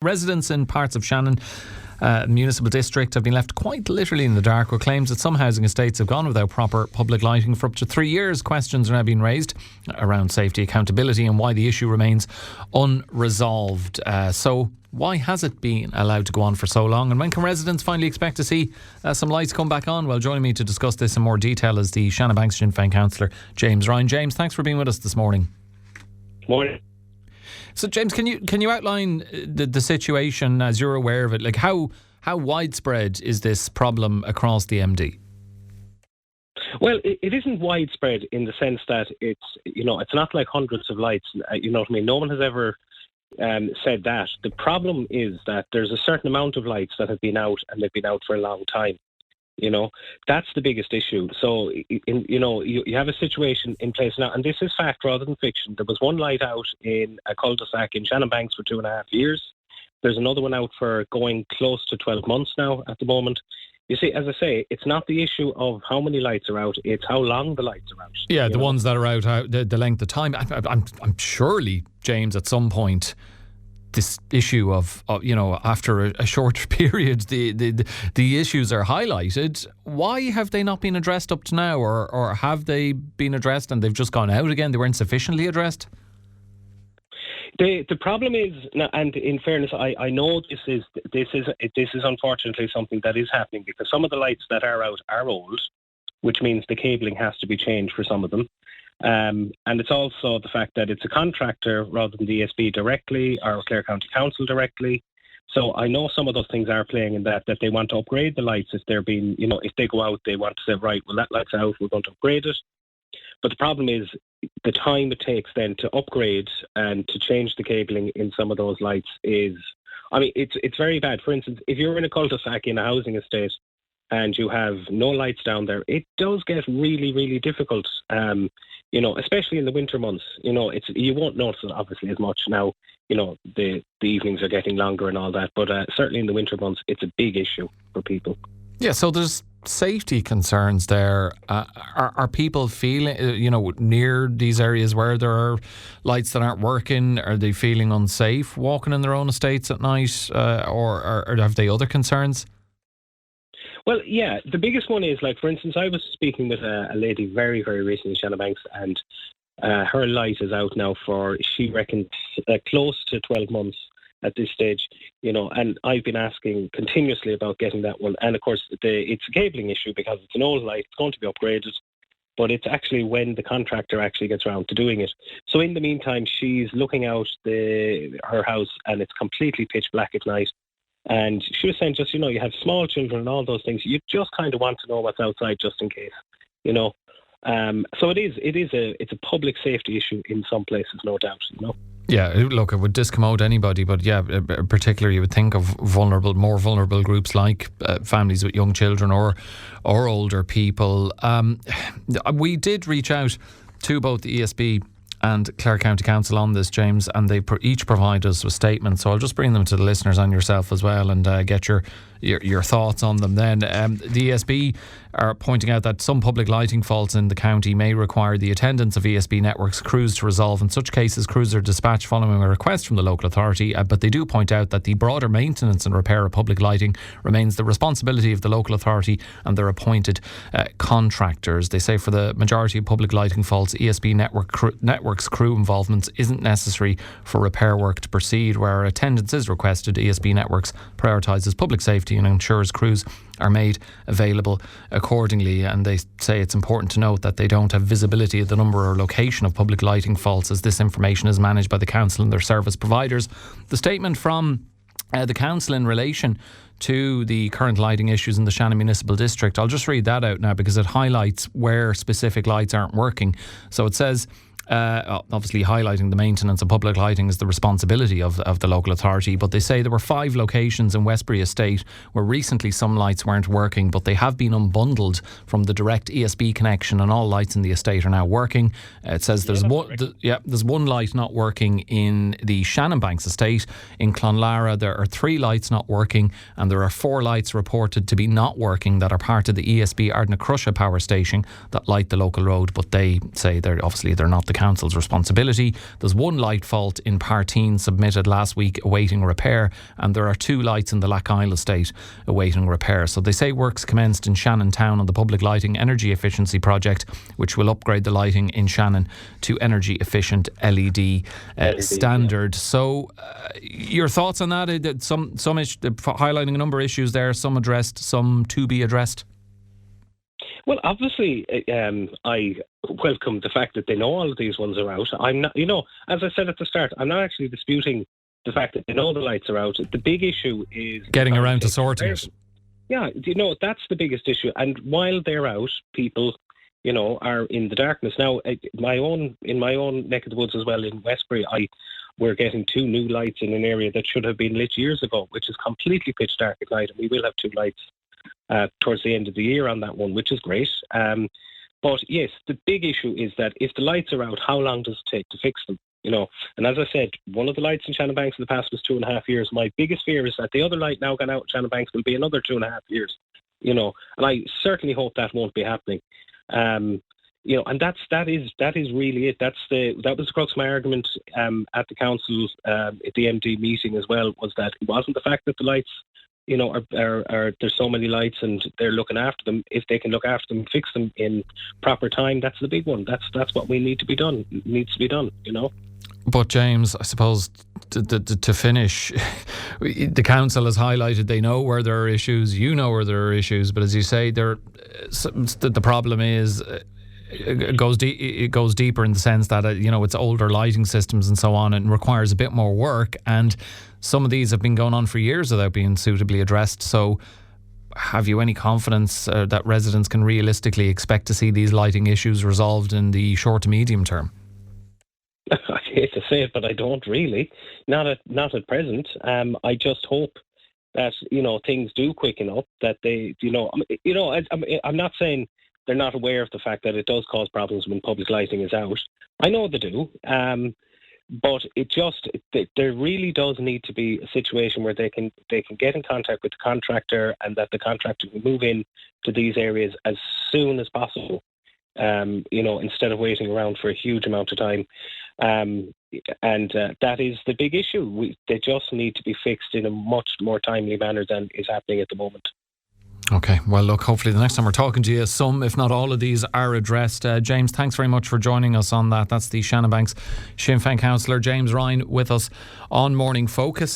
Residents in parts of Shannon municipal district have been left quite literally in the dark with claims that some housing estates have gone without proper public lighting for up to 3 years. Questions are now being raised around safety, accountability and why the issue remains unresolved. So why has it been allowed to go on for so long, and when can residents finally expect to see some lights come back on? Well, joining me to discuss this in more detail is the Shannon Banks Sinn Fein Councillor James Ryan. James, thanks for being with us this morning. Morning. So, James, can you outline the situation as you're aware of it? Like, how widespread is this problem across the MD? Well, it isn't widespread in the sense that it's not like hundreds of lights. You know what I mean? No one has ever said that. The problem is that there's a certain amount of lights that have been out, and they've been out for a long time. That's the biggest issue. So, you have a situation in place now, and this is fact rather than fiction. There was one light out in a cul-de-sac in Shannon Banks for 2.5 years. There's another one out for going close to 12 months now at the moment. You see, as I say, it's not the issue of how many lights are out, it's how long the lights are out. Yeah, the ones that are out, the length of time. I'm surely, James, at some point, this issue of after a short period, the issues are highlighted. Why have they not been addressed up to now, or have they been addressed and they've just gone out again? They weren't sufficiently addressed. The problem is, and in fairness, I know this is unfortunately something that is happening, because some of the lights that are out are old, which means the cabling has to be changed for some of them. And it's also the fact that it's a contractor rather than the ESB directly or Clare County Council directly. So I know some of those things are playing in that they want to upgrade the lights if they're being, if they go out, they want to say, right, well, that light's out, we're going to upgrade it. But the problem is the time it takes then to upgrade and to change the cabling in some of those lights is, it's very bad. For instance, if you're in a cul-de-sac in a housing estate and you have no lights down there, it does get really, really difficult, especially in the winter months. You won't notice it obviously as much now, the evenings are getting longer and all that, but certainly in the winter months, it's a big issue for people. Yeah, so there's safety concerns there. Are people feeling, near these areas where there are lights that aren't working, are they feeling unsafe walking in their own estates at night, or have they other concerns? Well, yeah, the biggest one is, like, for instance, I was speaking with a lady very, very recently in Shannon Banks, and her light is out now for, she reckons, close to 12 months at this stage, and I've been asking continuously about getting that one. And of course, it's a cabling issue because it's an old light, it's going to be upgraded, but it's actually when the contractor actually gets around to doing it. So in the meantime, she's looking out her house, and it's completely pitch black at night. And she was saying, just, you have small children and all those things, you just kind of want to know what's outside just in case, So it's a public safety issue in some places, no doubt, Yeah, look, it would discommode anybody, but yeah, particularly you would think of more vulnerable groups like families with young children or older people. We did reach out to both the ESB and Clare County Council on this, James, and they each provide us with statements. So I'll just bring them to the listeners and yourself as well, and get your thoughts on them then. The ESB are pointing out that some public lighting faults in the county may require the attendance of ESB Networks crews to resolve. In such cases, crews are dispatched following a request from the local authority, but they do point out that the broader maintenance and repair of public lighting remains the responsibility of the local authority and their appointed contractors. They say for the majority of public lighting faults, ESB Networks crew involvement isn't necessary for repair work to proceed. Where attendance is requested, ESB Networks prioritises public safety and ensures crews are made available accordingly. And they say it's important to note that they don't have visibility of the number or location of public lighting faults, as this information is managed by the council and their service providers. The statement from the council in relation to the current lighting issues in the Shannon Municipal District, I'll just read that out now because it highlights where specific lights aren't working. So it says, obviously highlighting the maintenance of public lighting is the responsibility of the local authority, but they say there were 5 locations in Westbury Estate where recently some lights weren't working, but they have been unbundled from the direct ESB connection and all lights in the estate are now working. It says there's one light not working in the Shannon Banks estate. In Clonlara there are 3 lights not working, and there are 4 lights reported to be not working that are part of the ESB Ardnacrusha power station that light the local road, but they say they're not the council's responsibility. There's one light fault in Parteen submitted last week awaiting repair, and there are 2 lights in the Lack Isle estate awaiting repair. So they say works commenced in Shannon town on the public lighting energy efficiency project, which will upgrade the lighting in Shannon to energy efficient LED standard. So your thoughts on that? Some highlighting a number of issues there, some addressed, some to be addressed. Well, obviously, I welcome the fact that they know all of these ones are out. I'm not, as I said at the start, I'm not actually disputing the fact that they know the lights are out. The big issue is getting around to sorting it. Yeah, that's the biggest issue. And while they're out, people, are in the darkness. Now, in my own neck of the woods as well in Westbury, we're getting 2 new lights in an area that should have been lit years ago, which is completely pitch dark at night. And we will have 2 lights towards the end of the year on that one, which is great. But yes, the big issue is that if the lights are out, how long does it take to fix them? And as I said, one of the lights in Shannon Banks in the past was 2.5 years. My biggest fear is that the other light now gone out in Shannon Banks will be another 2.5 years. And I certainly hope that won't be happening. And that is really it. That was the crux of my argument at the council at the MD meeting as well, was that it wasn't the fact that the lights, are there's so many lights and they're looking after them. If they can look after them, fix them in proper time, that's the big one. That's what needs to be done. But James, I suppose to finish, the council has highlighted they know where there are issues. You know where there are issues, but as you say, the problem is. It goes deeper in the sense that it's older lighting systems and so on, and requires a bit more work. And some of these have been going on for years without being suitably addressed. So, have you any confidence that residents can realistically expect to see these lighting issues resolved in the short to medium term? I hate to say it, but I don't really. Not at present. I just hope that things do quicken up. That they, I'm not saying they're not aware of the fact that it does cause problems when public lighting is out. I know they do, but there really does need to be a situation where they can get in contact with the contractor, and that the contractor can move in to these areas as soon as possible. Instead of waiting around for a huge amount of time. That is the big issue. They just need to be fixed in a much more timely manner than is happening at the moment. Okay, well look, hopefully the next time we're talking to you, some if not all of these are addressed. James, thanks very much for joining us on that. That's the Shannon Banks Sinn Féin Councillor James Ryan with us on Morning Focus.